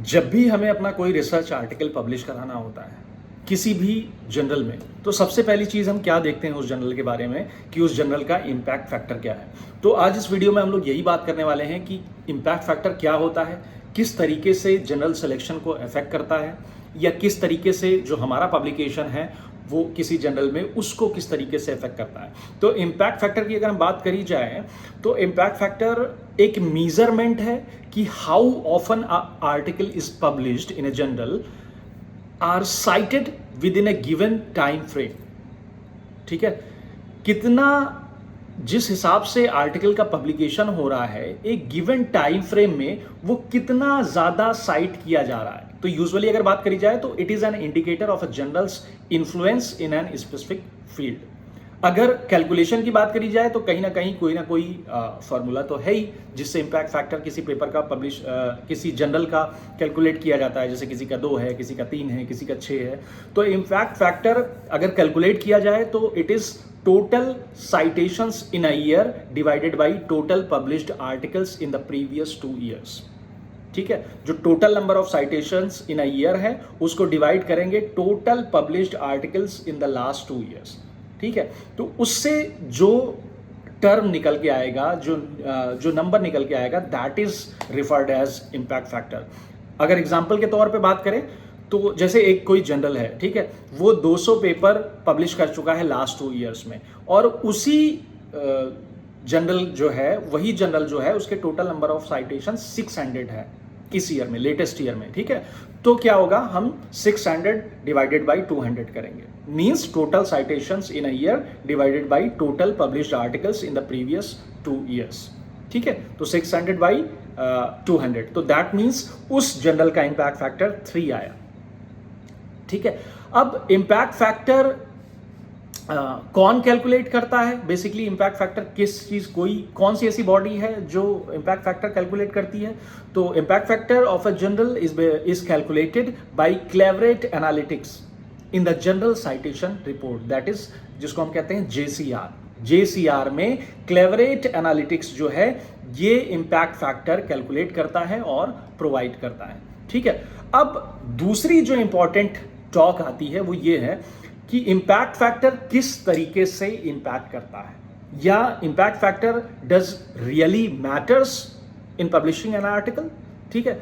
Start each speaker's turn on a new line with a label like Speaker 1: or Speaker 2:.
Speaker 1: जब भी हमें अपना कोई रिसर्च आर्टिकल पब्लिश कराना होता है किसी भी जर्नल में, तो सबसे पहली चीज़ हम क्या देखते हैं उस जर्नल के बारे में कि उस जर्नल का इम्पैक्ट फैक्टर क्या है। तो आज इस वीडियो में हम लोग यही बात करने वाले हैं कि इम्पैक्ट फैक्टर क्या होता है, किस तरीके से जर्नल सिलेक्शन को अफेक्ट करता है, या किस तरीके से जो हमारा पब्लिकेशन है वो किसी जर्नल में उसको किस तरीके से अफेक्ट करता है। तो इम्पैक्ट फैक्टर की अगर हम बात करी जाए तो इम्पैक्ट फैक्टर एक मीजरमेंट है कि how often article is published in a journal are cited within a given time frame. ठीक है, कितना जिस हिसाब से आर्टिकल का पब्लिकेशन हो रहा है एक गिवन टाइम फ्रेम में वो कितना ज्यादा साइट किया जा रहा है। तो यूजुअली अगर बात करी जाए तो it is an indicator of a journals influence in an specific field. अगर कैलकुलेशन की बात करी जाए तो कहीं ना कहीं कोई ना कोई फॉर्मूला तो है ही जिससे इम्पैक्ट फैक्टर किसी पेपर का किसी जर्नल का कैलकुलेट किया जाता है। जैसे किसी का 2 है, किसी का 3 है, किसी का 6 है। तो इम्पैक्ट फैक्टर अगर कैलकुलेट किया जाए तो it is total citations in a year divided by total published articles in the previous 2 years. ठीक है, जो total number of citations in a year है उसको डिवाइड करेंगे total published articles in the last 2 years. ठीक है, तो उससे जो टर्म निकल के आएगा, जो नंबर निकल के आएगा, that is referred as impact factor. अगर एग्जांपल के तौर पे बात करें तो जैसे एक कोई जर्नल है, ठीक है, वो 200 पेपर पब्लिश कर चुका है लास्ट 2 ईयर्स में, और उसी जर्नल जो है, वही जर्नल जो है उसके टोटल नंबर ऑफ साइटेशन 600 है इस ईयर में, लेटेस्ट ईयर में। ठीक है, तो क्या होगा, हम 600 डिवाइडेड बाई 200 करेंगे, means total citations in a year divided by total published articles in the previous 2 years. ठीक है, तो 600 बाई 200, तो दैट मींस उस जर्नल का इम्पैक्ट फैक्टर 3 आया। ठीक है, अब इम्पैक्ट फैक्टर कौन कैलकुलेट करता है? बेसिकली इम्पैक्ट फैक्टर किस चीज, कौन सी ऐसी बॉडी है जो इम्पैक्ट फैक्टर कैलकुलेट करती है? तो impact factor of a journal is calculated by Clarivate analytics in the journal citation report, that is जिसको हम कहते हैं जेसीआर। जेसीआर में क्लेवरेट एनालिटिक्स जो है ये इम्पैक्ट फैक्टर कैलकुलेट करता है और प्रोवाइड करता है। ठीक है, अब दूसरी जो इंपॉर्टेंट टॉक आती है वो ये है कि इम्पैक्ट फैक्टर किस तरीके से इम्पैक्ट करता है, या impact factor does really matters in publishing an article. ठीक है,